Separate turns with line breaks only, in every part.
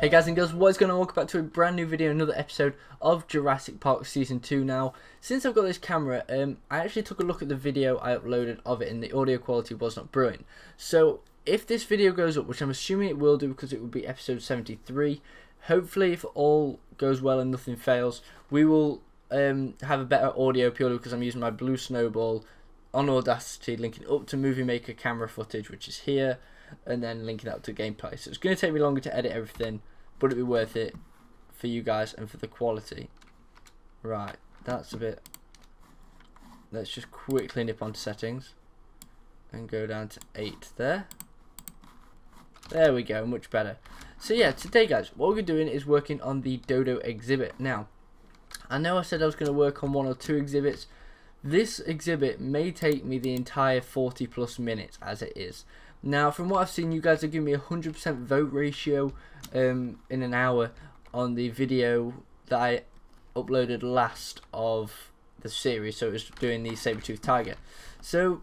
Hey guys and girls, what is going on? Welcome back to a brand new video, another episode of Jurassic Park Season 2 now. Since I've got this camera, I actually took a look at the video I uploaded of it and the audio quality was not brilliant. So if this video goes up, which I'm assuming it will do because it will be episode 73, hopefully if all goes well and nothing fails, we will have a better audio purely because I'm using my blue snowball on Audacity, linking up to Movie Maker camera footage, which is here, and then linking up to gameplay. So it's going to take me longer to edit everything, but it'll be worth it for you guys and for the quality. Right, that's a bit. Let's just quickly nip onto settings and go down to 8 there. There we go, much better. So yeah, today guys, what we're doing is working on the Dodo exhibit. Now, I know I said I was going to work on 1 or 2 exhibits. This exhibit may take me the entire 40 plus minutes as it is. Now, from what I've seen, you guys are giving me a 100% vote ratio in an hour on the video that I uploaded last of the series. So it was doing the saber-toothed tiger. So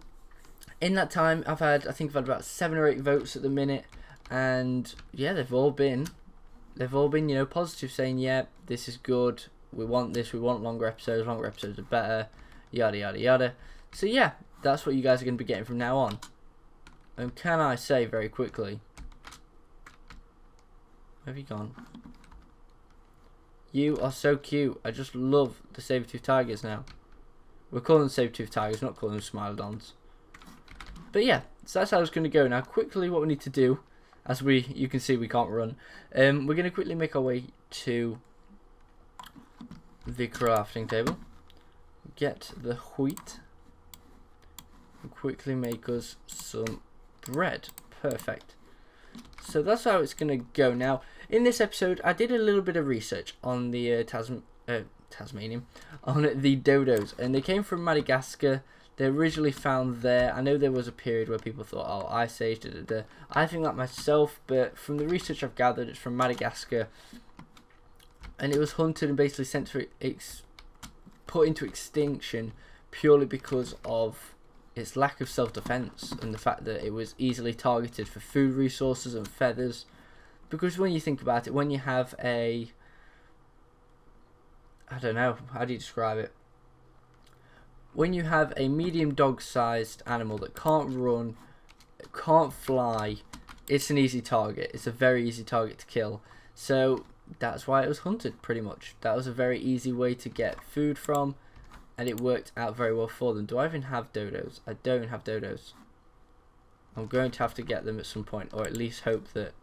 in that time, I think I've had about 7 or 8 votes at the minute, and yeah, they've all been you know, positive, saying yeah, this is good. We want this. We want longer episodes. Longer episodes are better. Yada yada yada. So yeah, that's what you guys are going to be getting from now on. And can I say very quickly, where have you gone? You are so cute. I just love the saber-toothed tigers now. We're calling them saber-toothed tigers, not calling them smilodons. But yeah, so that's how it's going to go. Now quickly what we need to do, as you can see we can't run, we're going to quickly make our way to the crafting table. Get the wheat and quickly make us some bread. Perfect. So that's how it's going to go. Now in this episode I did a little bit of research on the Tasmanian, on the dodos, and they came from Madagascar. They're originally found there. I know there was a period where people thought, oh, Ice Age, I think that myself, but from the research I've gathered, it's from Madagascar, and it was hunted and basically sent to put into extinction purely because of its lack of self-defense and the fact that it was easily targeted for food resources and feathers. Because when you think about it, when you have I don't know, how do you describe it? When you have a medium dog-sized animal that can't run, can't fly, it's an easy target. It's a very easy target to kill. So that's why it was hunted, pretty much. That was a very easy way to get food from, and it worked out very well for them. Do I even have dodos? I don't have dodos. I'm going to have to get them at some point, or at least hope that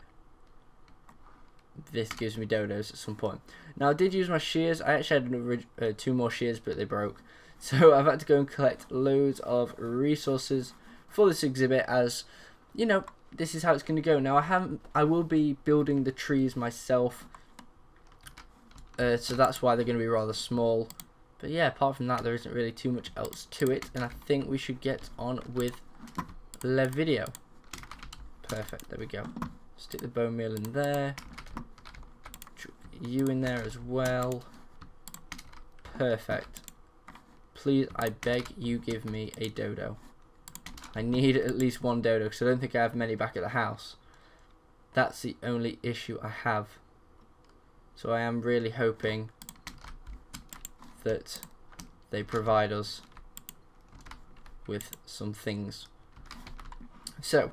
this gives me dodos at some point. Now I did use my shears. I actually had 2 more shears, but they broke. So I've had to go and collect loads of resources for this exhibit, as you know, this is how it's going to go. Now I will be building the trees myself. So that's why they're going to be rather small. But yeah, apart from that, there isn't really too much else to it. And I think we should get on with the video. Perfect, there we go. Stick the bone meal in there. Chuck you in there as well. Perfect. Please, I beg you, give me a dodo. I need at least 1 dodo because I don't think I have many back at the house. That's the only issue I have. So I am really hoping that they provide us with some things. So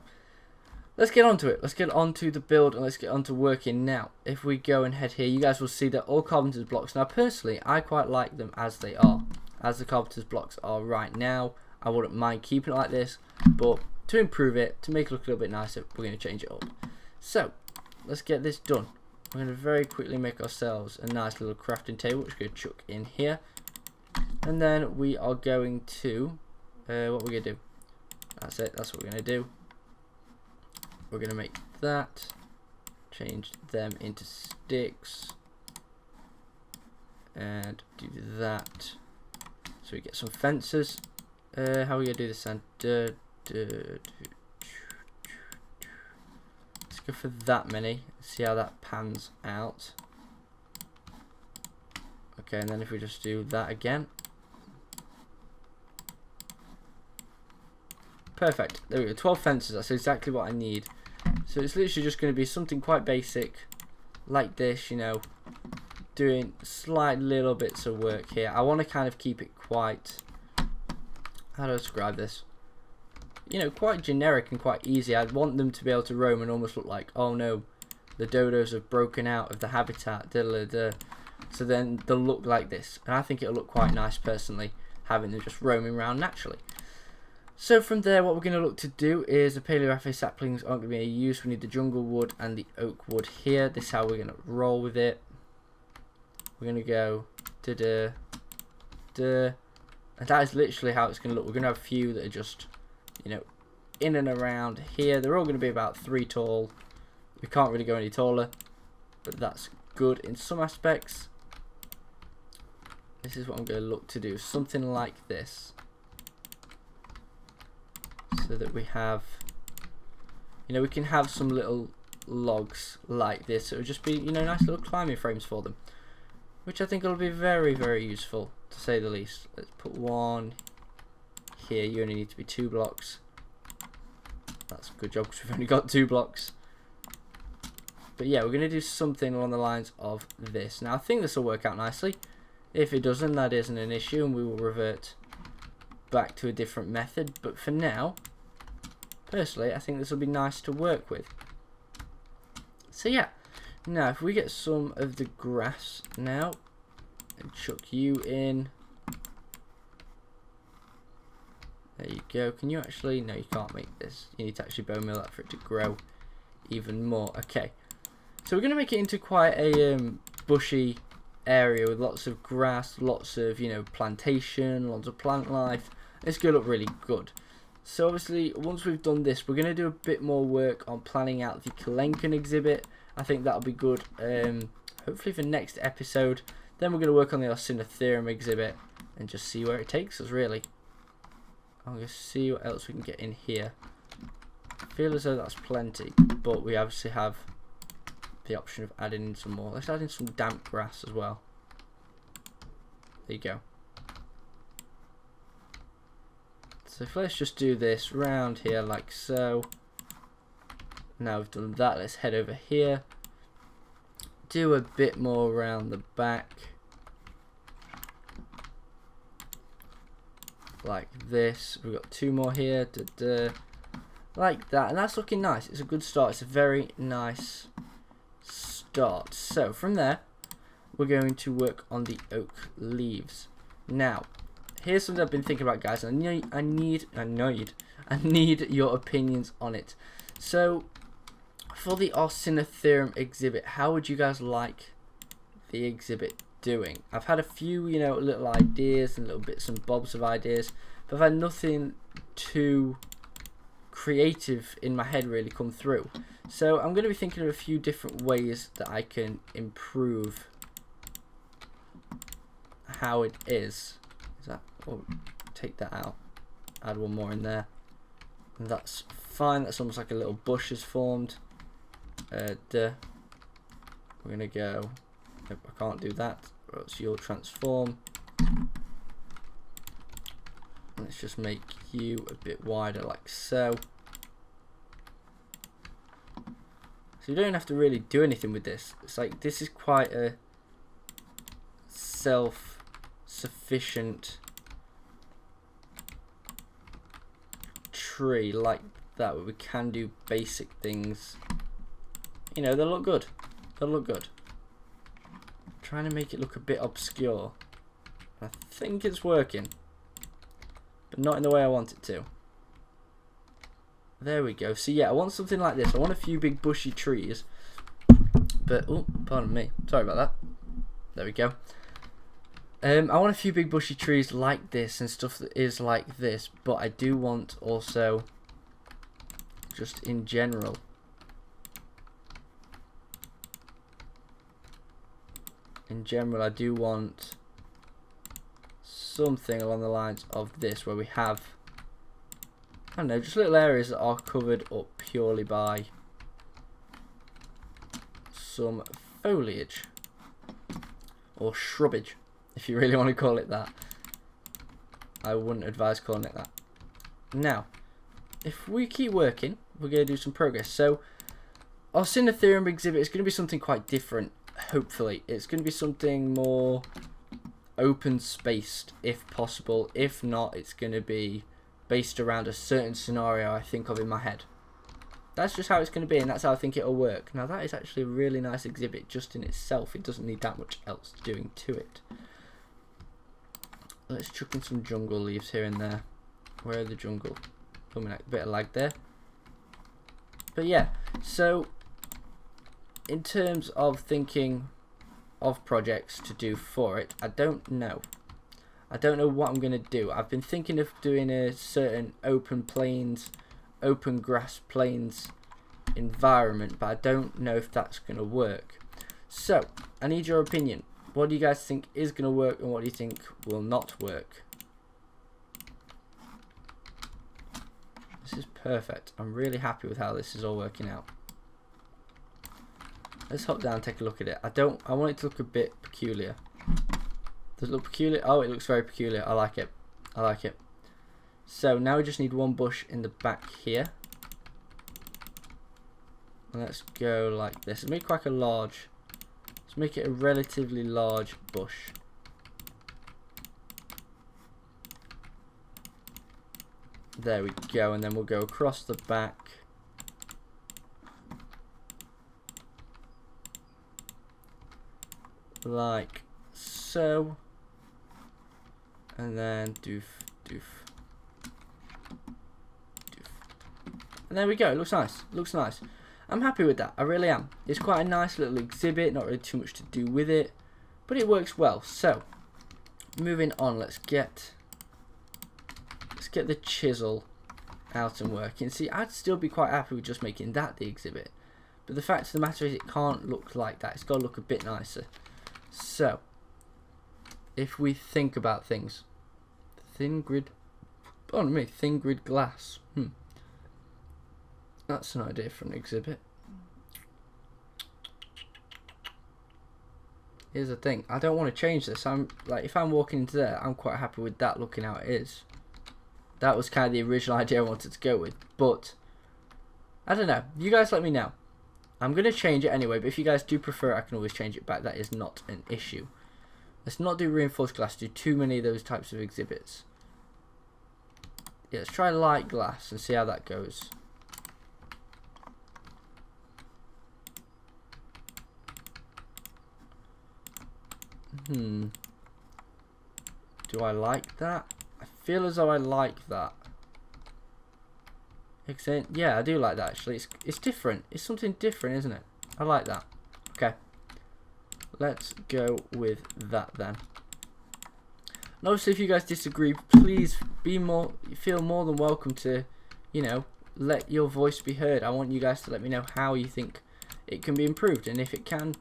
let's get on to it. Let's get on to the build and let's get on to working now. If we go and head here, you guys will see that all carpenter's blocks. Now personally, I quite like them as they are. As the carpenter's blocks are right now, I wouldn't mind keeping it like this. But to improve it, to make it look a little bit nicer, we're going to change it up. So let's get this done. We're going to very quickly make ourselves a nice little crafting table, which we're going to chuck in here. And then we are going to, what we're going to do, that's it, that's what we're going to do. We're going to make that, change them into sticks, and do that. So we get some fences. How are we going to do this then? Go for that many, see how that pans out. Okay, and then if we just do that again. Perfect, there we go, 12 fences, that's exactly what I need. So it's literally just going to be something quite basic like this, you know, doing slight little bits of work here. I want to kind of keep it quite, how do I describe this? You know, quite generic and quite easy. I want them to be able to roam and almost look like, oh no, the dodos have broken out of the habitat. So then they'll look like this, and I think it'll look quite nice personally, having them just roaming around naturally. So from there, what we're going to look to do is the paleoraphis saplings aren't going to be any use. We need the jungle wood and the oak wood here. This is how we're going to roll with it. We're going to go da da, and that is literally how it's going to look. We're going to have a few that are just, you know, in and around here. They're all going to be about 3 tall. We can't really go any taller, but that's good in some aspects. This is what I'm going to look to do, something like this, so that we have, you know, we can have some little logs like this. It would just be, you know, nice little climbing frames for them, which I think will be very, very useful, to say the least. Let's put one here. You only need to be 2 blocks. That's a good job, because we've only got 2 blocks. But yeah, we're going to do something along the lines of this. Now, I think this will work out nicely. If it doesn't, that isn't an issue, and we will revert back to a different method. But for now, personally, I think this will be nice to work with. So yeah, now if we get some of the grass now, and chuck you in. There you go. Can you actually, no, you can't make this. You need to actually bone meal that for it to grow even more. Okay. So we're going to make it into quite a bushy area with lots of grass, lots of, you know, plantation, lots of plant life. It's going to look really good. So obviously, once we've done this, we're going to do a bit more work on planning out the Kalenkin exhibit. I think that'll be good, hopefully for next episode. Then we're going to work on the Orsinotherum exhibit and just see where it takes us, really. I'm going to see what else we can get in here. I feel as though that's plenty, but we obviously have the option of adding in some more. Let's add in some damp grass as well. There you go. So if let's just do this round here like so. Now we've done that, let's head over here. Do a bit more around the back. Like this. We've got 2 more here. Like that. And that's looking nice. It's a good start. It's a very nice start. So from there, we're going to work on the oak leaves. Now, here's something I've been thinking about, guys. I need your opinions on it. So, for the Orsinotherum exhibit, how would you guys like the exhibit doing? I've had a few, you know, little ideas and little bits and bobs of ideas, but I've had nothing too creative in my head really come through. So I'm going to be thinking of a few different ways that I can improve how it is. Oh, take that out. Add one more in there. And that's fine. That's almost like a little bush has formed. We're going to go... Nope, I can't do that. Or else you'll transform. Let's just make you a bit wider like so. So you don't have to really do anything with this. It's like, this is quite a self-sufficient tree like that, where we can do basic things. You know, they'll look good. They'll look good. I'm trying to make it look a bit obscure. I think it's working, but not in the way I want it to. There we go. So yeah, I want something like this. I want a few big bushy trees, but oh, pardon me. Sorry about that. There we go. I want a few big bushy trees like this and stuff that is like this, but I do want also, just in general, I do want something along the lines of this, where we have, I don't know, just little areas that are covered up purely by some foliage or shrubbage, if you really want to call it that. I wouldn't advise calling it that. Now, if we keep working, we're going to do some progress. So our Synetherium exhibit is going to be something quite different, hopefully. It's going to be something more open spaced, if possible. If not, it's going to be based around a certain scenario I think of in my head. That's just how it's going to be, and that's how I think it'll work. Now, that is actually a really nice exhibit just in itself. It doesn't need that much else doing to it. Let's chuck in some jungle leaves here and there. Where are the jungle? A bit of lag there. But yeah, so in terms of thinking of projects to do for it, I don't know. I don't know what I'm going to do. I've been thinking of doing a certain open plains, open grass plains environment, but I don't know if that's going to work. So, I need your opinion. What do you guys think is going to work, and what do you think will not work? This is perfect. I'm really happy with how this is all working out. Let's hop down and take a look at it. I want it to look a bit peculiar. Does it look peculiar? Oh, it looks very peculiar. I like it. I like it. So now we just need one bush in the back here. And let's go like this. Let's make quite a large. Let's make it a relatively large bush. There we go, and then we'll go across the back. Like so. And then doof, doof, doof. And there we go, it looks nice, looks nice. I'm happy with that, I really am. It's quite a nice little exhibit, not really too much to do with it, but it works well. So, moving on, let's get the chisel out and working. See, I'd still be quite happy with just making that the exhibit, but the fact of the matter is it can't look like that. It's got to look a bit nicer. So, if we think about things, thin grid, pardon me, thin grid glass. That's an idea for an exhibit. Here's the thing, I don't want to change this. I'm like, if I'm walking into there, I'm quite happy with that looking how it is. That was kind of the original idea I wanted to go with, but I don't know. You guys let me know. I'm going to change it anyway, but if you guys do prefer it, I can always change it back. That is not an issue. Let's not do reinforced glass, do too many of those types of exhibits. Yeah, let's try light glass and see how that goes. Do I like that? I feel as though I like that. Yeah, I do like that actually. It's different. It's something different, isn't it? I like that. Okay. Let's go with that then. And obviously, if you guys disagree, please feel more than welcome to, you know, let your voice be heard. I want you guys to let me know how you think it can be improved, and if it can,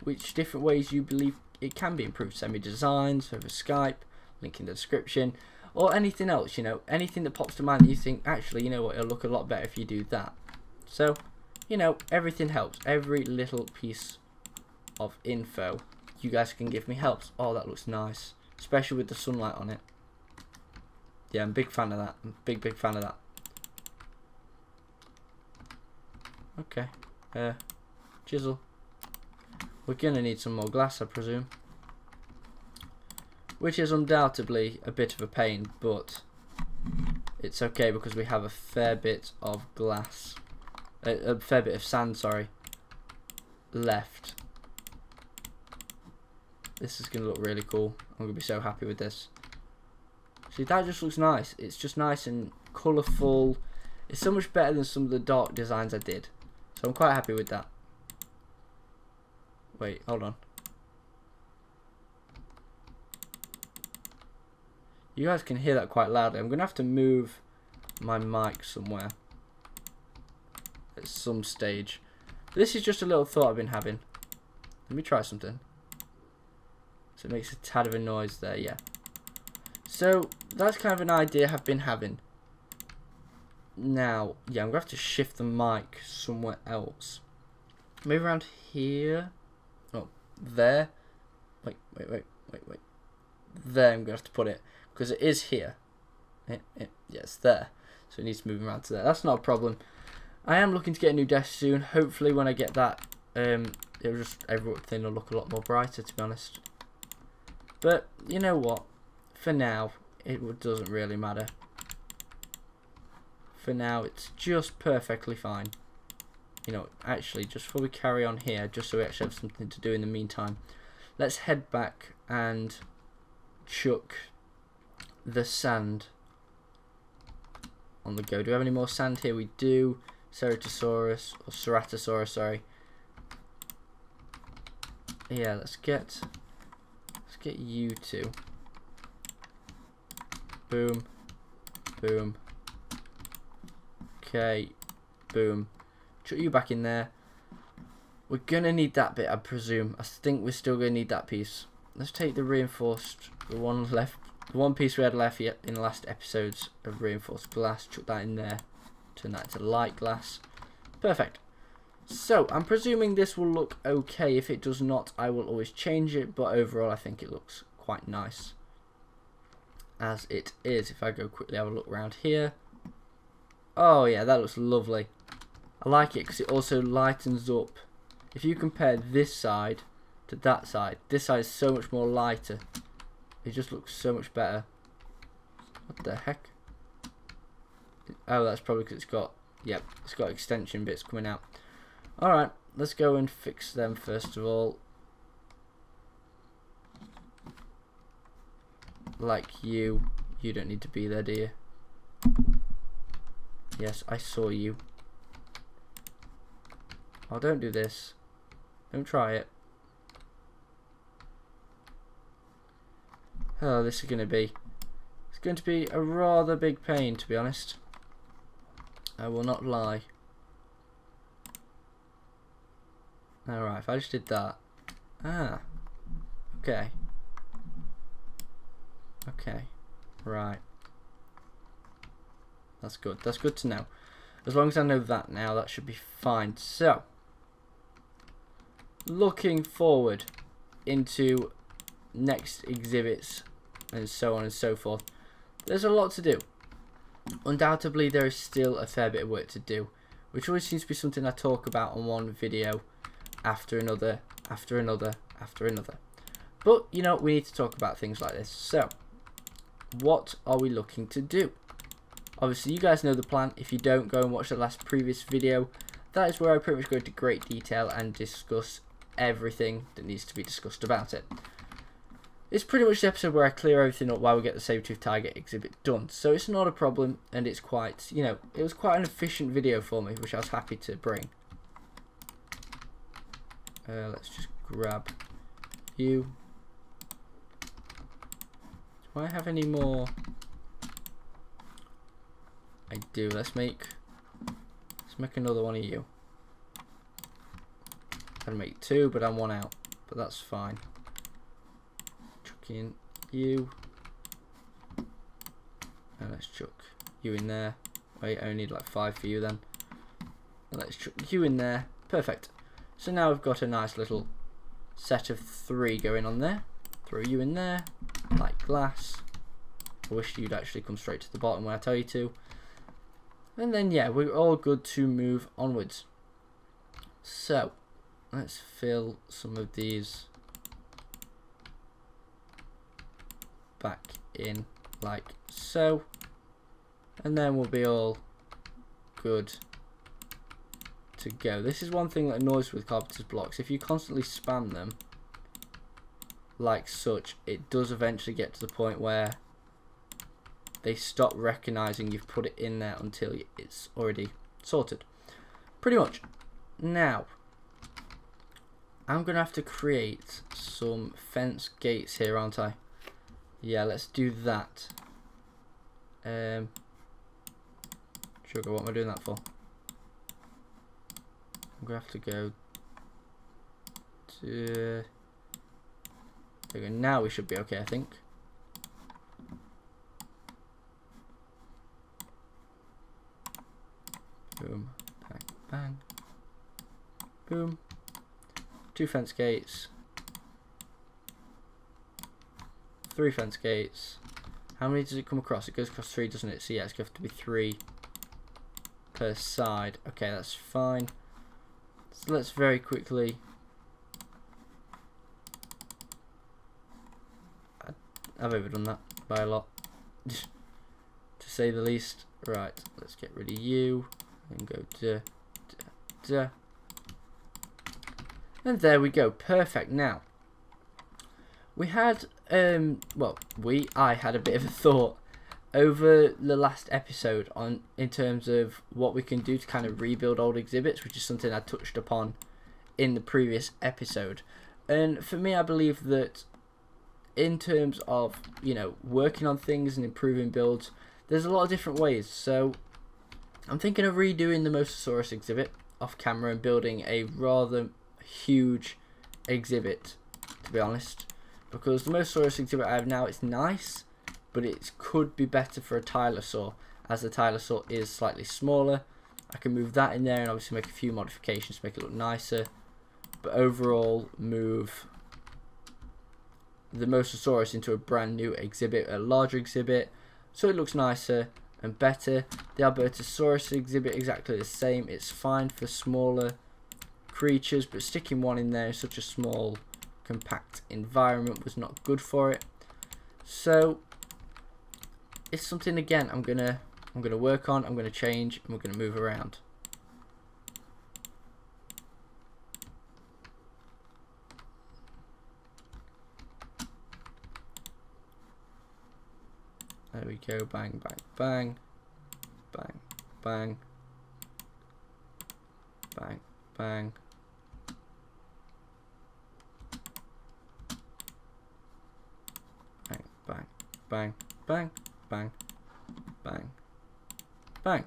which different ways you believe it can be improved. Send me designs over Skype, link in the description, or anything else, you know, anything that pops to mind that you think, actually, you know what, it'll look a lot better if you do that. So, you know, everything helps. Every little piece of info you guys can give me helps. Oh, that looks nice, especially with the sunlight on it. Yeah, I'm a big fan of that. I'm a big fan of that. Okay, chisel. We're gonna need some more glass, I presume, which is undoubtedly a bit of a pain, but it's okay because we have a fair bit of glass, a fair bit of sand, sorry, left. This is gonna look really cool. I'm gonna be so happy with this. See, that just looks nice. It's just nice and colourful. It's so much better than some of the dark designs I did, so I'm quite happy with that. Wait, hold on. You guys can hear that quite loudly. I'm going to have to move my mic somewhere at some stage. This is just a little thought I've been having. Let me try something. So it makes a tad of a noise there, yeah. So that's kind of an idea I've been having. Now, yeah, I'm going to have to shift the mic somewhere else. Maybe around here. Oh, there. Wait. There I'm going to have to put it, because it is here. Yeah, it's there. So it needs to move around to there. That's not a problem. I am looking to get a new desk soon. Hopefully when I get that, everything will look a lot more brighter, to be honest. But you know what? For now, it doesn't really matter. For now, it's just perfectly fine. You know, actually, just before we carry on here, just so we actually have something to do in the meantime, let's head back and chuck the sand on the go. Do we have any more sand here? We do. Ceratosaurus, sorry. Yeah, let's get you two. Boom, boom. Okay, boom. Chuck you back in there. We're gonna need that bit, I presume. I think we're still gonna need that piece. Let's take the reinforced, the one piece we had left yet in the last episodes of reinforced glass. Chuck that in there. Turn that into light glass. Perfect. So I'm presuming this will look okay. If it does not, I will always change it, but overall I think it looks quite nice as it is. If I go quickly have a look around here. Oh yeah, that looks lovely. I like it because it also lightens up. If you compare this side to that side, this side is so much more lighter. It just looks so much better. What the heck? Oh, that's probably because it's got, yep, it's got extension bits coming out. Alright, let's go and fix them first of all. Like you don't need to be there, do you? Yes, I saw you. Oh, don't do this. Don't try it. Oh, this is going to be... It's going to be a rather big pain, to be honest. I will not lie. Alright, if I just did that. Ah. Okay. Okay. Right. That's good. That's good to know. As long as I know that now, that should be fine. So, looking forward into next exhibits and so on and so forth, there's a lot to do. Undoubtedly, there is still a fair bit of work to do, which always seems to be something I talk about on one video after another, after another, after another. But, you know, we need to talk about things like this. So, what are we looking to do? Obviously, you guys know the plan. If you don't, go and watch the last previous video. That is where I pretty much go into great detail and discuss everything that needs to be discussed about it. It's pretty much the episode where I clear everything up while we get the saber-tooth tiger exhibit done. So it's not a problem, and it's quite, you know, it was quite an efficient video for me, which I was happy to bring. Let's just grab you. Do I have any more? I do. Let's make another one of you. I'd make two, but I'm one out. But that's fine. Chuck in you. And let's chuck you in there. Wait, I only need like 5 for you then. And let's chuck you in there. Perfect. So now we've got a nice little set of 3 going on there. Throw you in there. Like glass. I wish you'd actually come straight to the bottom when I tell you to. And then yeah, we're all good to move onwards. So, let's fill some of these back in like so. And then we'll be all good to go. This is one thing that annoys with carpenter's blocks. If you constantly spam them like such, it does eventually get to the point where they stop recognizing you've put it in there until it's already sorted. Pretty much. Now, I'm going to have to create some fence gates here, aren't I? Yeah, let's do that. Sugar, what am I doing that for? I'm going to have to go to... There we go. Now we should be okay, I think. Boom, bang, bang, boom. 2 fence gates. 3 fence gates. How many does it come across? It goes across 3, doesn't it? So yeah, it's going to have to be 3 per side. Okay, that's fine. So let's very quickly. I've overdone that by a lot, to say the least. Right, let's get rid of you and go to. And there we go, perfect. Now we had I had a bit of a thought over the last episode in terms of what we can do to kind of rebuild old exhibits, which is something I touched upon in the previous episode. And for me, I believe that in terms of, you know, working on things and improving builds, there's a lot of different ways. So I'm thinking of redoing the Mosasaurus exhibit off camera and building a rather huge exhibit, to be honest, because the Mosasaurus exhibit I have now, it's nice, but it could be better for a Tylosaur, as the Tylosaur is slightly smaller. I can move that in there and obviously make a few modifications to make it look nicer, but overall move the Mosasaurus into a brand new exhibit, a larger exhibit, so it looks nicer and better. The Albertosaurus exhibit, exactly the same. It's fine for smaller creatures, but sticking one in there in such a small compact environment was not good for it. So it's something, again, I'm gonna work on, I'm gonna change, and we're gonna move around. There we go, bang, bang, bang, bang, bang, bang, bang. Bang, bang, bang, bang, bang, bang, bang.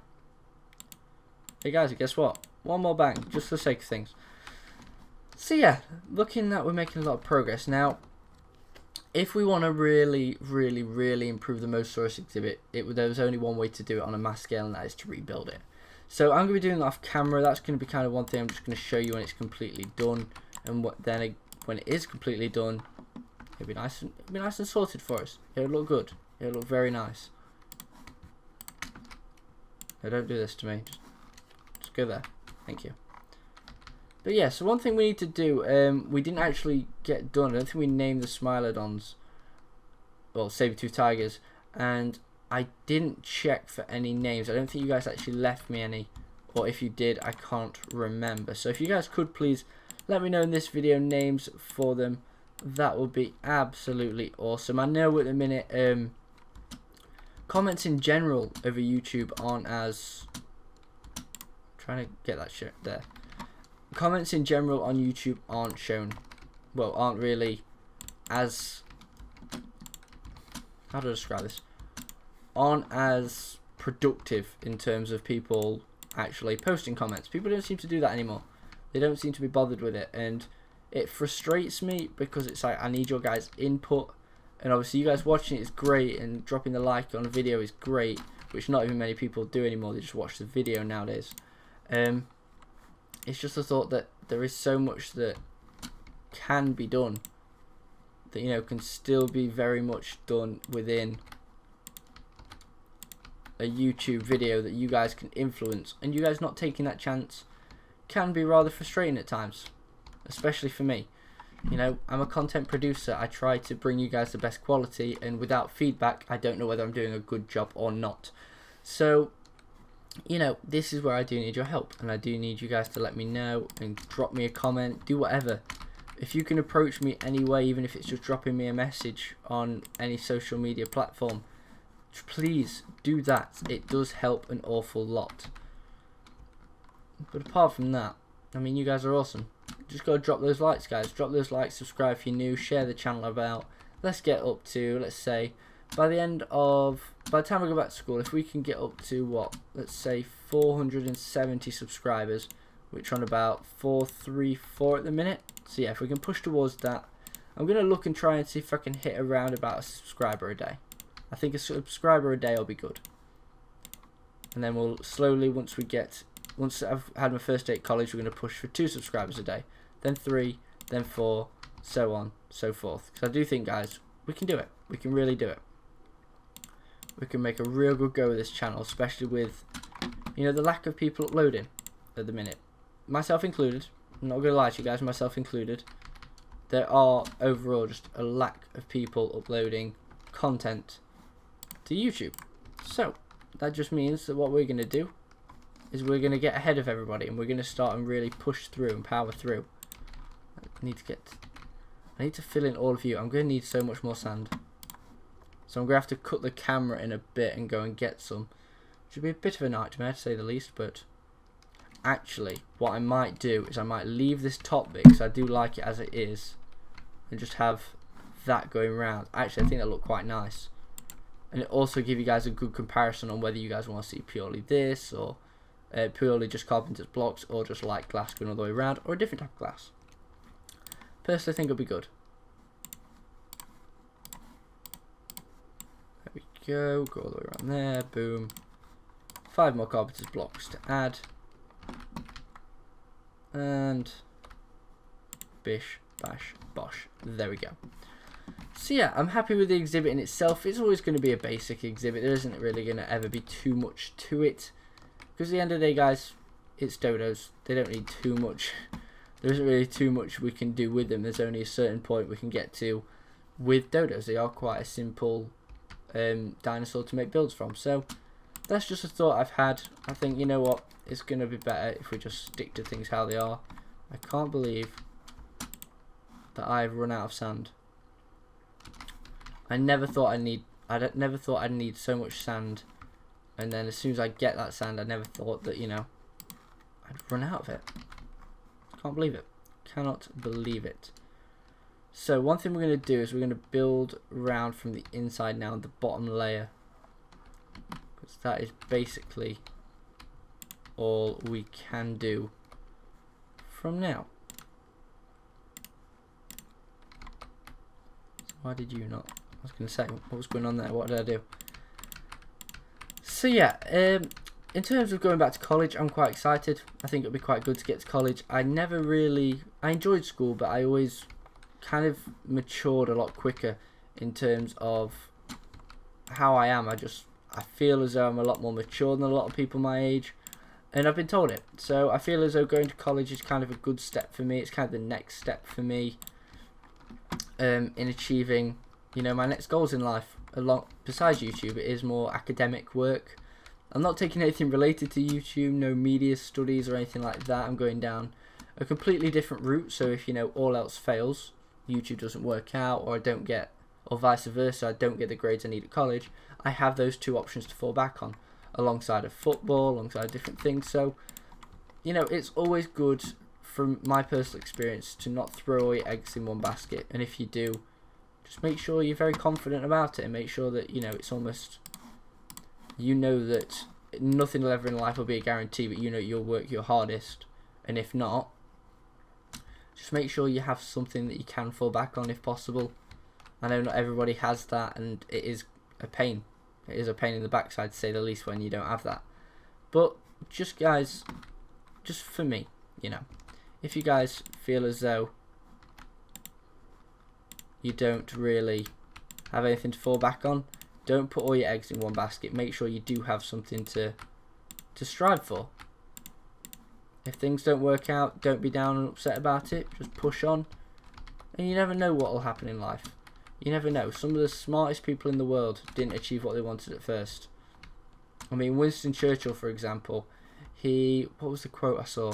Hey guys, guess what? One more bang, just for the sake of things. So yeah, looking that we're making a lot of progress. Now, if we want to really improve the Mosasaurus exhibit, there was only one way to do it on a mass scale, and that is to rebuild it. So I'm going to be doing that off camera. That's going to be kind of one thing. I'm just going to show you when it's completely done, and then when it is completely done, it'll be nice and sorted for us. It'll look good. It'll look very nice. No, don't do this to me. Just go there. Thank you. But yeah, so one thing we need to do, we didn't actually get done. I don't think we named the Smilodons, well, saber-tooth tigers, and I didn't check for any names. I don't think you guys actually left me any, or if you did, I can't remember. So if you guys could please let me know in this video names for them, that would be absolutely awesome. I know at the minute, comments in general over YouTube aren't as, I'm trying to get that shit there. Comments in general on YouTube aren't shown, well, aren't really as, how do I describe this? Aren't as productive in terms of people actually posting comments. People don't seem to do that anymore. They don't seem to be bothered with it, and it frustrates me because it's like, I need your guys' input, and obviously you guys watching it is great, and dropping the like on a video is great, which not even many people do anymore. They just watch the video nowadays. It's just a thought that there is so much that can be done, that, you know, can still be very much done within a YouTube video that you guys can influence, and you guys not taking that chance can be rather frustrating at times, especially for me. You know, I'm a content producer. I try to bring you guys the best quality, and without feedback, I don't know whether I'm doing a good job or not. So, you know, this is where I do need your help, and I do need you guys to let me know and drop me a comment, do whatever. If you can approach me anyway, even if it's just dropping me a message on any social media platform, please do that. It does help an awful lot. But apart from that, I mean, you guys are awesome. Just go drop those likes, guys. Drop those likes, subscribe if you're new, share the channel about. Let's get up to, let's say, by the time I go back to school, if we can get up to, what, let's say 470 subscribers, which are on about 434 at the minute. So yeah, if we can push towards that, I'm going to look and try and see if I can hit around about a subscriber a day. I think a subscriber a day will be good. And then we'll slowly, once I've had my first day at college, we're going to push for 2 subscribers a day, then 3, then 4, so on, so forth. Because I do think, guys, we can do it. We can really do it. We can make a real good go with this channel, especially with, You know, the lack of people uploading at the minute, myself included. I'm not going to lie to you guys, myself included. There are overall just a lack of people uploading content to YouTube. So that just means that what we're going to do is we're going to get ahead of everybody, and we're going to start and really push through and power through. I need to fill in all of you. I'm going to need so much more sand. So I'm going to have to cut the camera in a bit and go and get some. Which would be a bit of a nightmare to say the least, but actually what I might do is I might leave this top bit, because I do like it as it is, and just have that going round. Actually, I think that'll look quite nice. And it also give you guys a good comparison on whether you guys want to see purely this, or purely just carpenter's blocks, or just light glass going all the way around, or a different type of glass. Personally, I think it'll be good. There we go. Go all the way around there. Boom. 5 more carpenter's blocks to add. And bish, bash, bosh. There we go. So yeah, I'm happy with the exhibit in itself. It's always going to be a basic exhibit. There isn't really going to ever be too much to it. Because at the end of the day, guys, it's dodos. They don't need too much. There isn't really too much we can do with them. There's only a certain point we can get to with dodos. They are quite a simple dinosaur to make builds from. So that's just a thought I've had. I think, you know what, it's going to be better if we just stick to things how they are. I can't believe that I've run out of sand. I never thought I'd need so much sand, and then as soon as I get that sand, I never thought that, you know, I'd run out of it. Can't believe it. Cannot believe it. So one thing we're going to do is we're going to build around from the inside now, the bottom layer, because that is basically all we can do from now. So why did you not? I was going to say, what was going on there? What did I do? So yeah, in terms of going back to college, I'm quite excited. I think it'll be quite good to get to college. I enjoyed school, but I always kind of matured a lot quicker in terms of how I am. I feel as though I'm a lot more mature than a lot of people my age, and I've been told it. So I feel as though going to college is kind of a good step for me. It's kind of the next step for me in achieving, you know, my next goals in life. Besides YouTube, it is more academic work. I'm not taking anything related to YouTube, no media studies or anything like that. I'm going down a completely different route. So if, you know, all else fails, YouTube doesn't work out, or I don't get, or vice versa, I don't get the grades I need at college, I have those two options to fall back on, alongside of football, alongside different things. So, you know, it's always good, from my personal experience, to not throw all your eggs in one basket. And if you do, just make sure you're very confident about it, and make sure that, you know, it's almost, you know that nothing will ever in life will be a guarantee, but you know you'll work your hardest. And if not, just make sure you have something that you can fall back on if possible. I know not everybody has that, and it is a pain. It is a pain in the backside, to say the least, when you don't have that. But just, guys, just for me, you know, if you guys feel as though you don't really have anything to fall back on, don't put all your eggs in one basket. Make sure you do have something to strive for. If things don't work out, don't be down and upset about it. Just push on. And you never know what will happen in life. You never know. Some of the smartest people in the world didn't achieve what they wanted at first. I mean, Winston Churchill, for example, what was the quote I saw?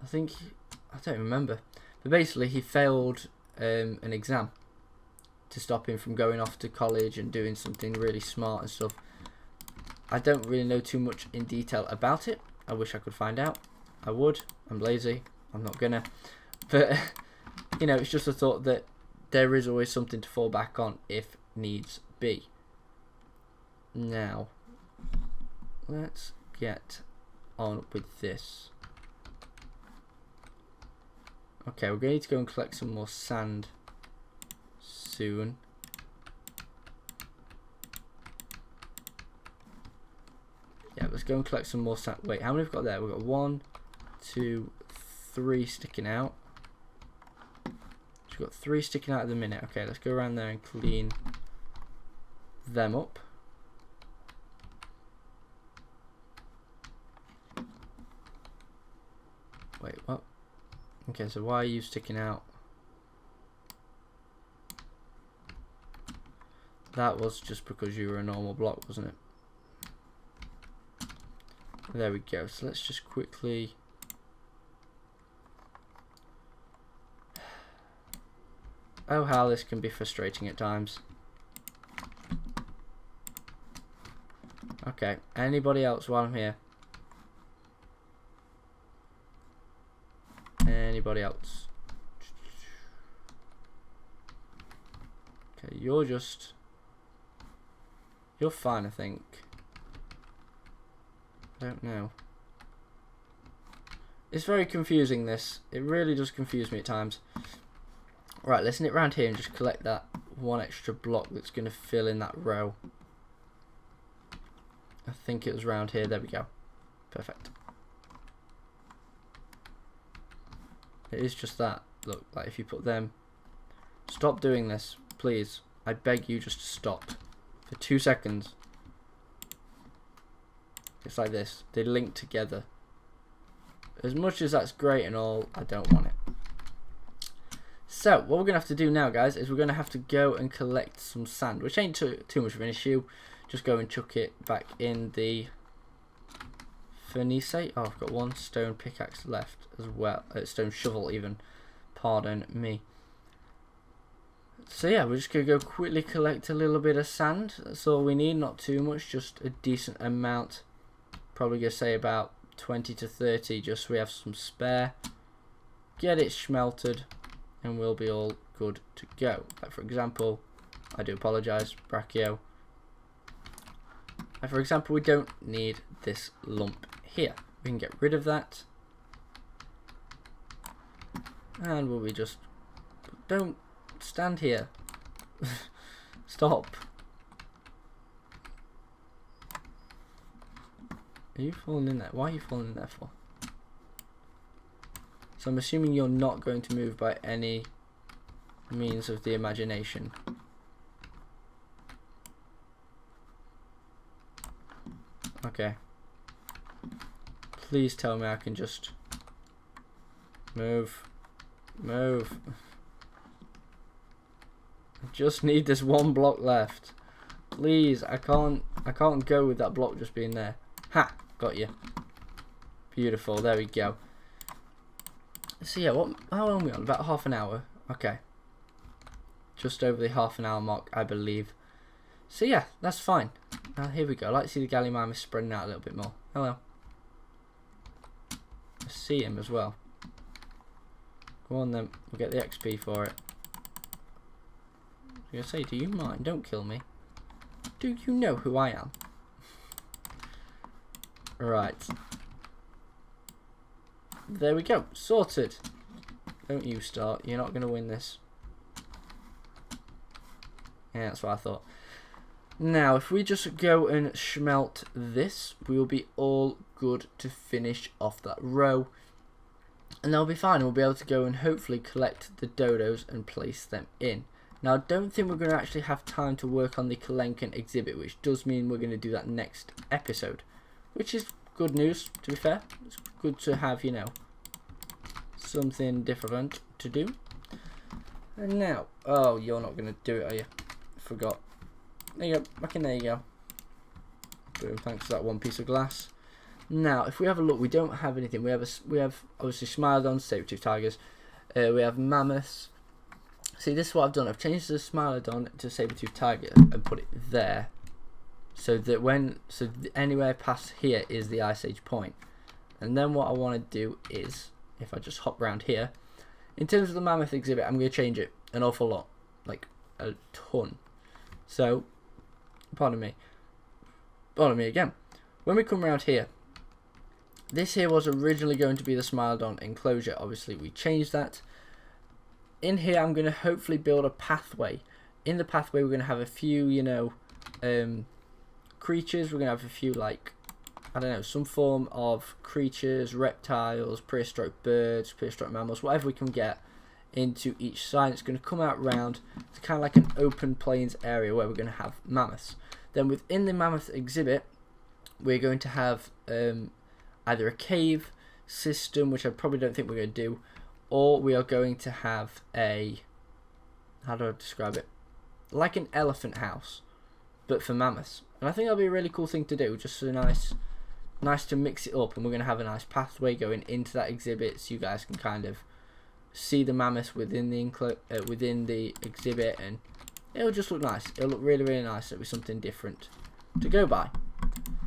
I don't remember. But basically, he failed an exam to stop him from going off to college and doing something really smart and stuff. I don't really know too much in detail about it. I wish I could find out. I would. I'm lazy. I'm not gonna. But, you know, it's just a thought that there is always something to fall back on if needs be. Now, let's get on with this. Okay, we're going to go and collect some more sand soon. Yeah, let's go and collect some more sand. Wait, how many have we got there? We've got 1, 2, 3 sticking out. We've got 3 sticking out at the minute. Okay, let's go around there and clean them up. Okay, so why are you sticking out? That was just because you were a normal block, wasn't it? There we go. So let's just quickly... Oh, how this can be frustrating at times. Okay, anybody else while I'm here? Anybody else? Okay, you're fine, I think. I don't know. It's very confusing, this. It really does confuse me at times. Right, let's nip around here and just collect that one extra block that's going to fill in that row. I think it was around here. There we go. Perfect. It is just that. Look, like if you put them... Stop doing this, please. I beg you just to stop. For 2 seconds. It's like this. They link together. As much as that's great and all, I don't want it. So, what we're going to have to do now, guys, is we're going to have to go and collect some sand, which ain't too much of an issue. Just go and chuck it back in the furnace. Oh, I've got one stone pickaxe left as well. Stone shovel, even. Pardon me. So, yeah, we're just going to go quickly collect a little bit of sand. That's all we need, not too much, just a decent amount. Probably going to say about 20 to 30, just so we have some spare. Get it smelted. And we'll be all good to go. Like for example, I do apologise, Brachio. Like for example, we don't need this lump here. We can get rid of that. And we'll be just... Don't stand here. Stop. Are you falling in there? Why are you falling in there for? So I'm assuming you're not going to move by any means of the imagination. Okay. Please tell me I can just move. Move. I just need this one block left. Please, I can't go with that block just being there. Ha! Got you. Beautiful, there we go. So yeah, how long are we on? About half an hour. Okay. Just over the half an hour mark, I believe. So yeah, that's fine. Now here we go. I like to see the Gallimimus spreading out a little bit more. Hello. I see him as well. Go on then, we'll get the XP for it. I was going to say, do you mind? Don't kill me. Do you know who I am? Right. There we go. Sorted. Don't you start. You're not going to win this. Yeah, that's what I thought. Now, if we just go and smelt this, we will be all good to finish off that row. And that'll be fine. We'll be able to go and hopefully collect the dodos and place them in. Now, I don't think we're going to actually have time to work on the Kalenkin exhibit, which does mean we're going to do that next episode. Which is good news, to be fair. It's good to have, you know, something different to do. And now, oh, you're not going to do it, are you? Forgot. There you go. Back in there you go. Boom. Thanks for that one piece of glass. Now, if we have a look, we don't have anything. We have obviously Smilodons, saber-tooth tigers. We have mammoths. See, this is what I've done. I've changed the Smilodon to saber-tooth tiger and put it there, so that anywhere past here is the Ice Age point. And then what I want to do is, if I just hop around here, in terms of the Mammoth exhibit, I'm going to change it an awful lot, like a ton. So, pardon me again. When we come around here, this here was originally going to be the Smilodon enclosure. Obviously, we changed that. In here, I'm going to hopefully build a pathway. In the pathway, we're going to have a few, you know, creatures. We're going to have a few, like, I don't know, some form of creatures, reptiles, prehistoric birds, prehistoric mammals, whatever we can get into each side. It's going to come out round to kind of like an open plains area where we're going to have mammoths. Then within the mammoth exhibit, we're going to have either a cave system, which I probably don't think we're going to do, or we are going to have a, how do I describe it, like an elephant house, but for mammoths. And I think that'll be a really cool thing to do, just so nice to mix it up. And we're going to have a nice pathway going into that exhibit, so you guys can kind of see the mammoths within the exhibit, and it'll just look nice. It'll look really, really nice. It'll be something different to go by.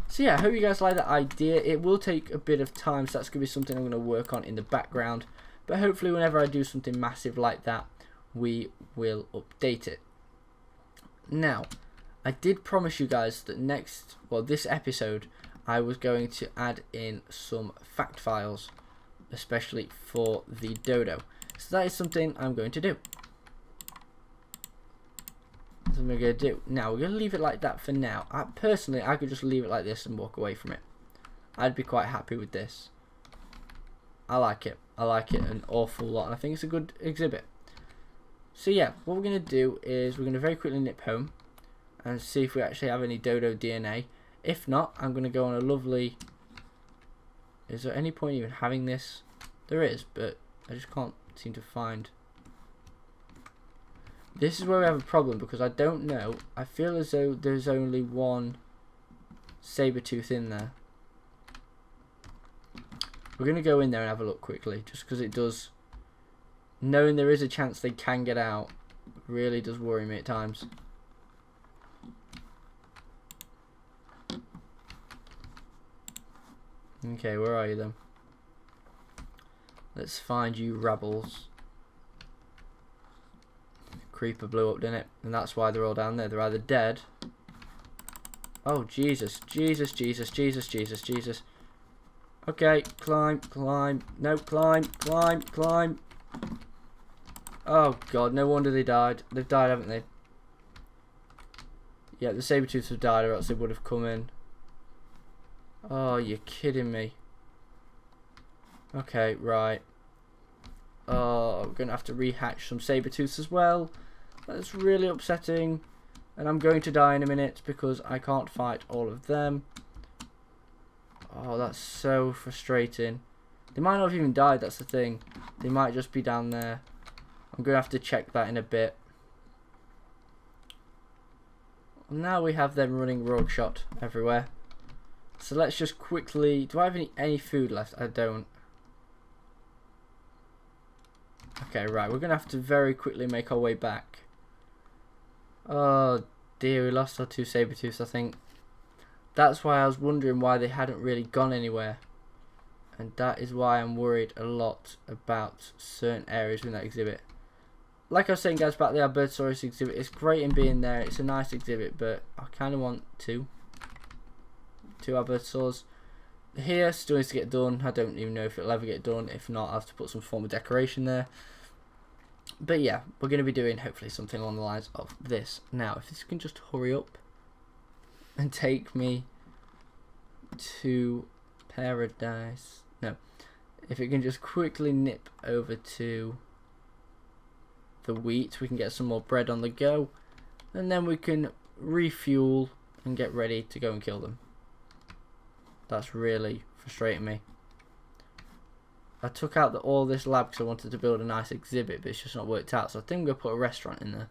So yeah, I hope you guys like that idea. It will take a bit of time, so that's going to be something I'm going to work on in the background. But hopefully whenever I do something massive like that, we will update it. Now, I did promise you guys that this episode, I was going to add in some fact files, especially for the dodo. So that is something I'm going to do. That's what we're going to do. Now, we're going to leave it like that for now. Personally, I could just leave it like this and walk away from it. I'd be quite happy with this. I like it. I like it an awful lot, and I think it's a good exhibit. So yeah, what we're going to do is we're going to very quickly nip home and see if we actually have any dodo DNA. If not, I'm going to go on a lovely... Is there any point even having this? There is, but I just can't seem to find... This is where we have a problem, because I don't know. I feel as though there's only one saber-tooth in there. We're going to go in there and have a look quickly, just because it does... Knowing there is a chance they can get out really does worry me at times. Okay, where are you then? Let's find you, rabbles. Creeper blew up, didn't it? And that's why they're all down there. They're either dead. Oh, Jesus. Jesus, Jesus, Jesus, Jesus, Jesus. Okay, climb, climb. No, climb, climb, climb. Oh, God. No wonder they died. They've died, haven't they? Yeah, the saber-tooths have died, or else they would have come in. Oh, you're kidding me. Okay, right. Oh, I'm going to have to rehatch some saber-tooths as well. That's really upsetting. And I'm going to die in a minute because I can't fight all of them. Oh, that's so frustrating. They might not have even died, that's the thing. They might just be down there. I'm going to have to check that in a bit. Now we have them running rogue shot everywhere. So let's just quickly... Do I have any food left? I don't. Okay, right. We're going to have to very quickly make our way back. Oh dear, we lost our two saber-tooths, I think. That's why I was wondering why they hadn't really gone anywhere. And that is why I'm worried a lot about certain areas in that exhibit. Like I was saying, guys, about the Albertosaurus exhibit, it's great in being there. It's a nice exhibit, but I kind of want two Albertosaurs. Here still needs to get done. I don't even know if it'll ever get done. If not, I'll have to put some form of decoration there. But yeah, we're going to be doing hopefully something along the lines of this. Now, if this can just hurry up and take me to paradise. No. If it can just quickly nip over to the wheat, we can get some more bread on the go. And then we can refuel and get ready to go and kill them. That's really frustrating me. I took out all this lab because I wanted to build a nice exhibit, but it's just not worked out. So I think I'm going to put a restaurant in there.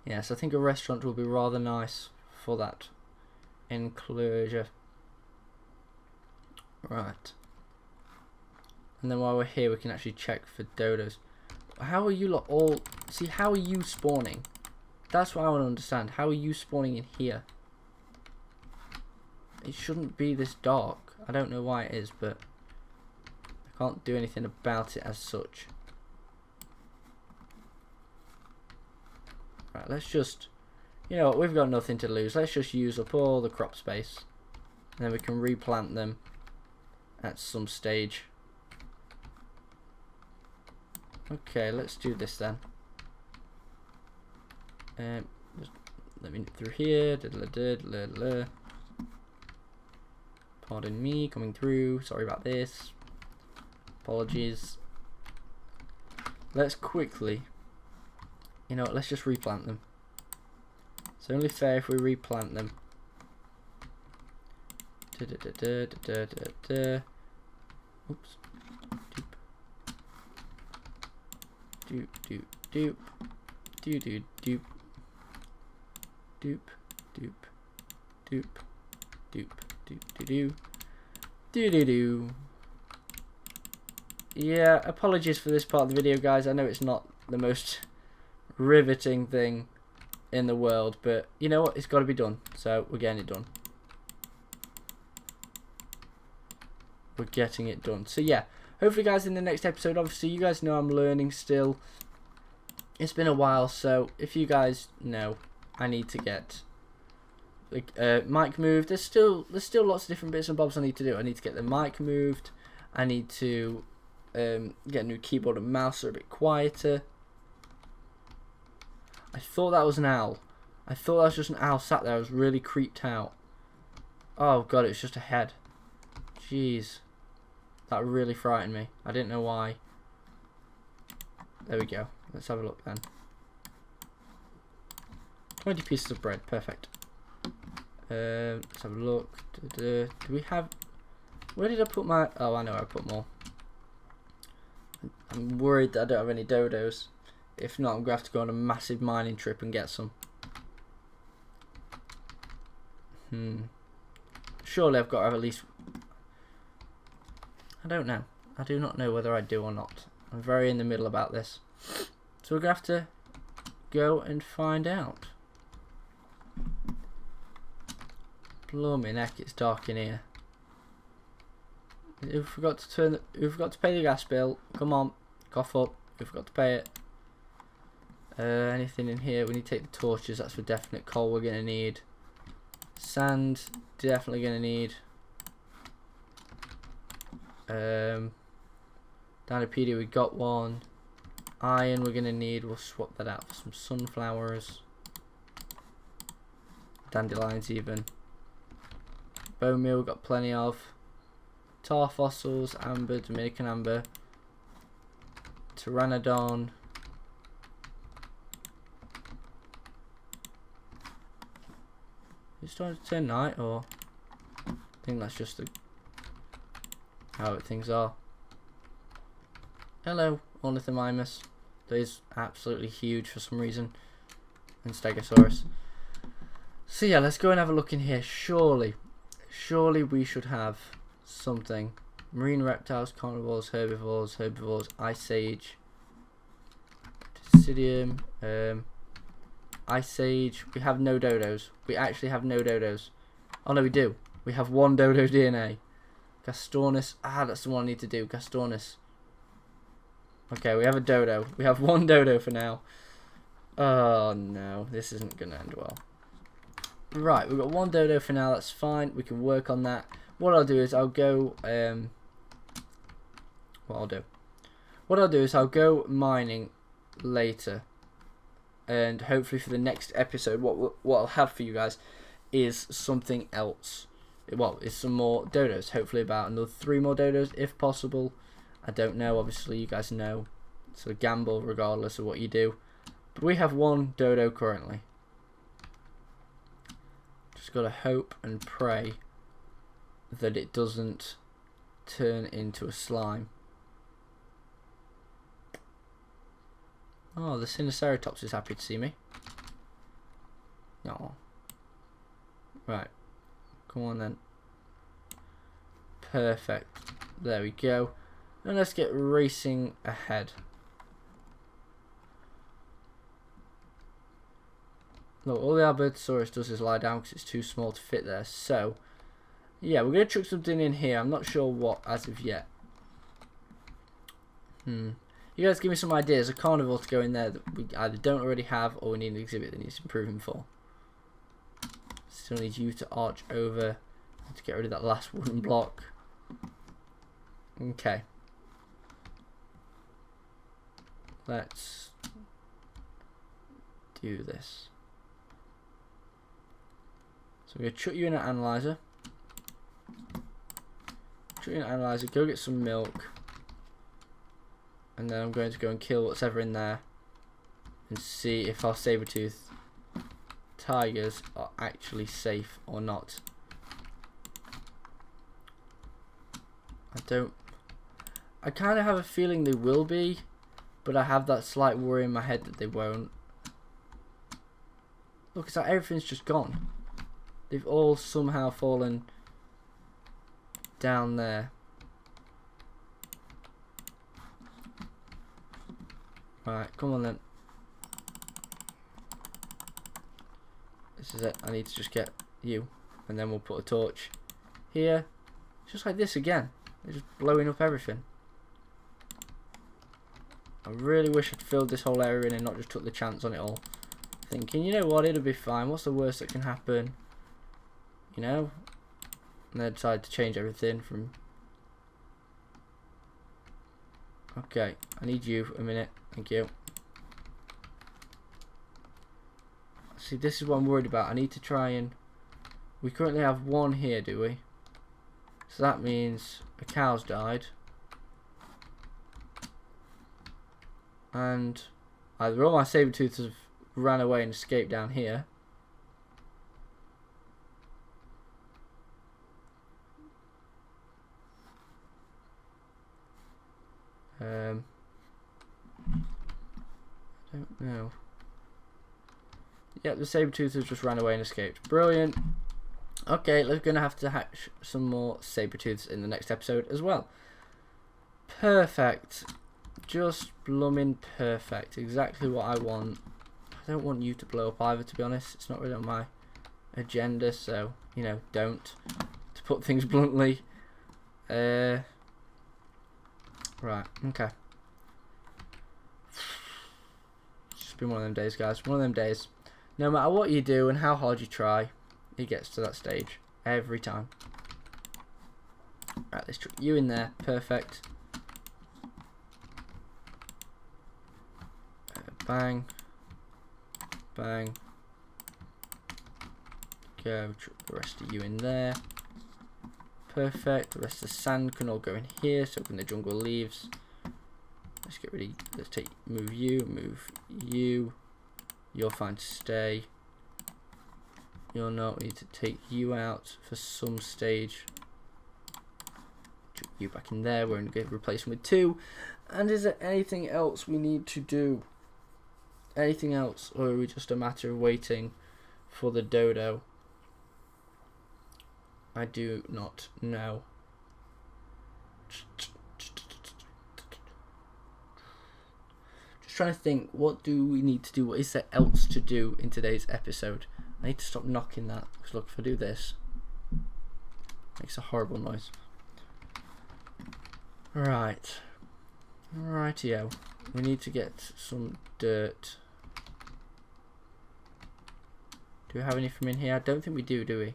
Yes, I think a restaurant will be rather nice for that enclosure. Right. And then while we're here, we can actually check for dodos. How are you lot all... See, how are you spawning? That's what I want to understand. How are you spawning in here? It shouldn't be this dark. I don't know why it is, but I can't do anything about it as such. Right, let's just... You know what, we've got nothing to lose. Let's just use up all the crop space. And then we can replant them at some stage. Okay, let's do this then. Just let me nip through here. Pardon me, coming through. Sorry about this. Apologies. Let's quickly... You know what, let's just replant them. It's only fair if we replant them. Oops. doop, doop, doop, doop, doop, doop, doop, doop, doop, doop, doop, doop, doop, doop. Yeah, apologies for this part of the video, guys. I know it's not the most riveting thing in the world, but you know what? It's got to be done, so we're getting it done. We're getting it done. So yeah, hopefully, guys, in the next episode, obviously, you guys know I'm learning still. It's been a while, so if you guys know, I need to get mic moved. There's still lots of different bits and bobs I need to do. I need to get the mic moved. I need to get a new keyboard and mouse so a bit quieter. I thought that was an owl. I thought that was just an owl sat there. I was really creeped out. Oh god, it was just a head. Jeez. That really frightened me. I didn't know why. There we go. Let's have a look then. 20 pieces of bread. Perfect. Let's have a look. Do we have... Where did I put my... Oh, I know where I put more. I'm worried that I don't have any dodos. If not, I'm going to have to go on a massive mining trip and get some. Surely I've got to have at least... I don't know. I do not know whether I do or not. I'm very in the middle about this. So we're going to have to go and find out. Blimey neck, it's dark in here. Who forgot to pay the gas bill? Come on, cough up. Who forgot to pay it? Anything in here? We need to take the torches. That's for definite. Coal we're gonna need. Sand definitely gonna need. Down at PD we got one. Iron we're gonna need. We'll swap that out for some sunflowers. Dandelions even. Bone meal we've got plenty of. Tar fossils, amber, Dominican amber, pteranodon. It's starting to turn night, or I think that's just how things are. Hello, Ornithomimus. That is absolutely huge for some reason. And Stegosaurus. So yeah, let's go and have a look in here. Surely we should have something. Marine reptiles, carnivores, herbivores, ice age, Decidium, ice age. We have no dodos. We actually have no dodos. Oh no, we do. We have one dodo DNA. Gastornis. Ah, that's the one I need to do. Gastornis. Okay, we have a dodo. We have one dodo for now. Oh no, this isn't gonna end well. Right, we've got one dodo for now. That's fine. We can work on that. What I'll do is I'll go I'll mining later, and hopefully for the next episode what I'll have for you guys is something else. Well, it's some more dodos, hopefully about another 3 more dodos if possible. I don't know, obviously you guys know, so gamble regardless of what you do, but we have one dodo currently. Just gotta hope and pray that it doesn't turn into a slime. Oh, the Sinoceratops is happy to see me. No. Right. Come on then. Perfect. There we go. And let's get racing ahead. Look, all the Albertosaurus does is lie down because it's too small to fit there. So, yeah, we're going to chuck something in here. I'm not sure what as of yet. You guys give me some ideas. A carnivore to go in there that we either don't already have or we need an exhibit that needs improving for. Still need you to arch over to get rid of that last wooden block. Okay. Let's do this. So we're going to chuck you in an analyzer. Chuck you in an analyzer, go get some milk. And then I'm going to go and kill what's ever in there. And see if our saber-tooth tigers are actually safe or not. I kind of have a feeling they will be. but I have that slight worry in my head that they won't. Look, it's like everything's just gone. They've all somehow fallen down there. Right, come on then. This is it. I need to just get you, and then we'll put a torch here. Just like this again. They're just blowing up everything. I really wish I'd filled this whole area in and not just took the chance on it all. Thinking, you know what, it'll be fine. What's the worst that can happen? You know? And then decided to change everything from... Okay, I need you a minute. Thank you. See, this is what I'm worried about. I need to try and... We currently have one here, do we? So that means a cow's died. And either all my saber-tooths have ran away and escaped down here. I don't know. Yep, the saber-tooth has just ran away and escaped. Brilliant. Okay, we're going to have to hatch some more saber-tooths in the next episode as well. Perfect. Just blooming perfect. Exactly what I want. I don't want you to blow up either, to be honest. It's not really on my agenda, so, you know, don't. To put things bluntly. Right, okay. It's just been one of them days, guys. One of them days. No matter what you do and how hard you try, it gets to that stage every time. Right, let's put you in there. Perfect. Bang. Bang. Go. Chuck the rest of you in there. Perfect. The rest of the sand can all go in here. So when the jungle leaves, let's get rid of. Let's take. Move you. Move you. You're fine to stay. You're not. We need to take you out for some stage. Chuck you back in there. We're going to replace them with 2. And is there anything else we need to do? Anything else, or are we just a matter of waiting for the dodo? I do not know. Just trying to think, what do we need to do? What is there else to do in today's episode? I need to stop knocking that, because look, if I do this, it makes a horrible noise. Right. Rightio. We need to get some dirt. Do we have any from in here? I don't think we do we?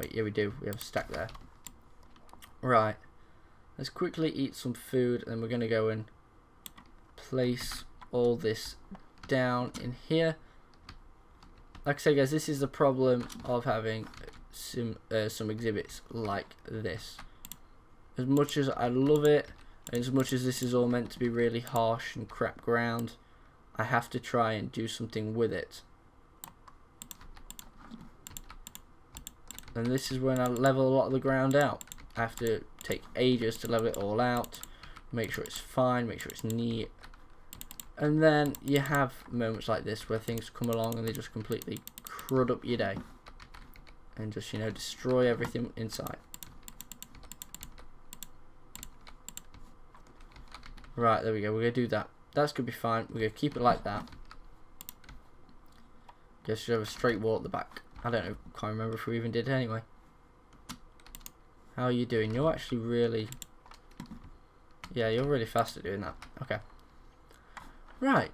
Wait, yeah we do. We have a stack there. Right. Let's quickly eat some food, and we're going to go and place all this down in here. Like I say, guys, this is the problem of having some exhibits like this. As much as I love it, and as much as this is all meant to be really harsh and crap ground, I have to try and do something with it. And this is when I level a lot of the ground out. I have to take ages to level it all out, make sure it's fine, make sure it's neat. And then you have moments like this where things come along and they just completely crud up your day. And just, you know, destroy everything inside. Right, there we go. We're going to do that. That's going to be fine. We're going to keep it like that. Guess you have a straight wall at the back. I don't know. Can't remember if we even did it anyway. How are you doing? You're actually really... Yeah, you're really fast at doing that. Okay. Right.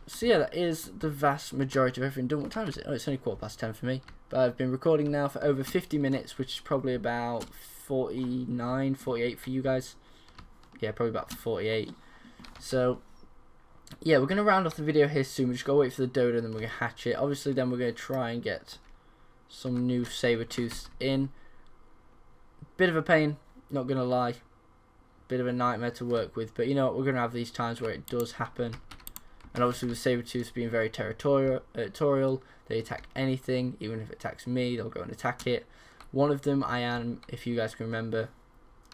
So yeah, that is the vast majority of everything done. What time is it? Oh, it's only 10:15 for me. But I've been recording now for over 50 minutes, which is probably about 49, 48 for you guys. Yeah, probably about 48. So, yeah, we're going to round off the video here soon. We just got to wait for the dodo and then we're going to hatch it. Obviously, then we're going to try and get some new saber-tooths in. Bit of a pain, not going to lie. Bit of a nightmare to work with. But you know what, we're going to have these times where it does happen. And obviously with saber-tooths being very territorial, they attack anything. Even if it attacks me, they'll go and attack it. One of them I am, if you guys can remember,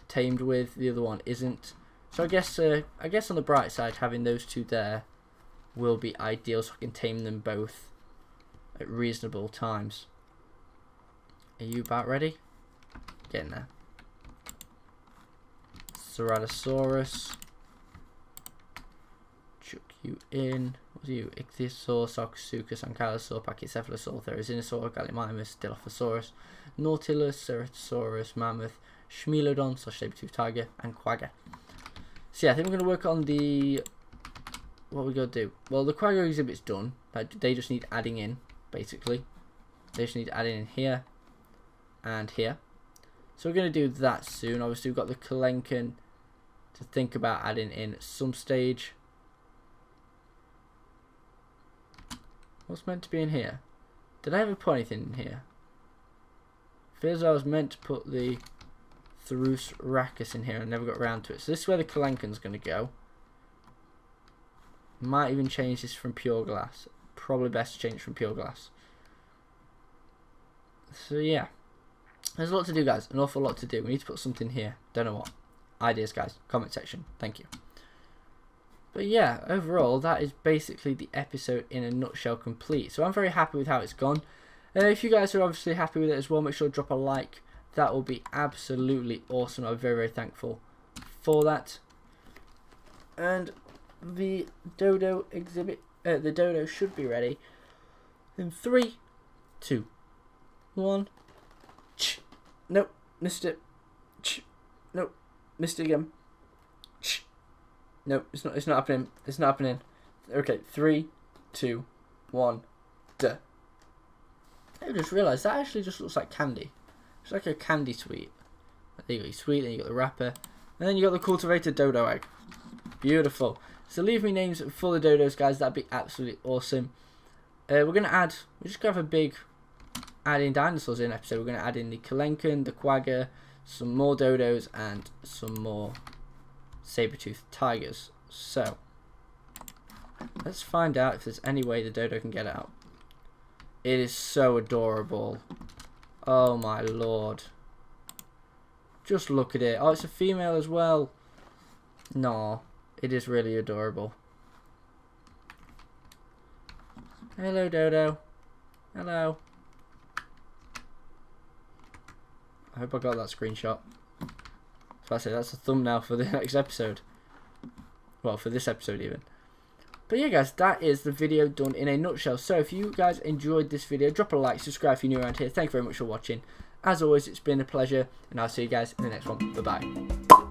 tamed with. The other one isn't. So I guess on the bright side, having those two there will be ideal, so I can tame them both at reasonable times. Are you about ready? Getting there. Ceratosaurus. Chuck you in. What are you? Ichthyosaur, Sarcosuchus, Ankylosaur, Pachycephalosaur, Therizinosaur, Gallimimus, Dilophosaurus, Nautilus, Ceratosaurus, Mammoth, Schmelodon, saber-toothed tiger, and Quagga. So yeah, I think we're going to work on the... What we got to do? Well, the Quagga exhibit's done. They just need adding in, basically. They just need adding in here and here. So we're going to do that soon. Obviously, we've got the Kalenkin to think about adding in at some stage. What's meant to be in here? Did I ever put anything in here? Feels like I was meant to put the Thrus Racus in here and never got around to it. So this is where the Kalenkin's going to go. Might even change this from pure glass. Probably best to change from pure glass. So yeah. There's a lot to do, guys. An awful lot to do. We need to put something here. Don't know what. Ideas, guys. Comment section. Thank you. But yeah, overall, that is basically the episode in a nutshell complete. So I'm very happy with how it's gone. If you guys are obviously happy with it as well, make sure to drop a like. That will be absolutely awesome. I'm very, very thankful for that. And the Dodo exhibit, the Dodo should be ready in 3, 2, 1. Nope, missed it. Nope, missed it again. Nope, it's not happening. It's not happening. Okay, 3, 2, 1. Duh. I just realised that actually just looks like candy. It's like a candy sweet. There you go, your sweet, then you got the wrapper, and then you got the cultivated dodo egg. Beautiful. So leave me names for the dodos, guys. That'd be absolutely awesome. We're just gonna have a big adding dinosaurs in episode. We're gonna add in the Kalenkin, the Quagga, some more dodos, and some more saber-toothed tigers. So let's find out if there's any way the dodo can get out. It is so adorable. Oh my lord. Just look at it. Oh, it's a female as well. No, it is really adorable. Hello, Dodo. Hello. I hope I got that screenshot. So I say that's a thumbnail for the next episode. Well, for this episode even. But yeah, guys, that is the video done in a nutshell. So if you guys enjoyed this video, drop a like, subscribe if you're new around here. Thank you very much for watching. As always, it's been a pleasure, and I'll see you guys in the next one. Bye-bye.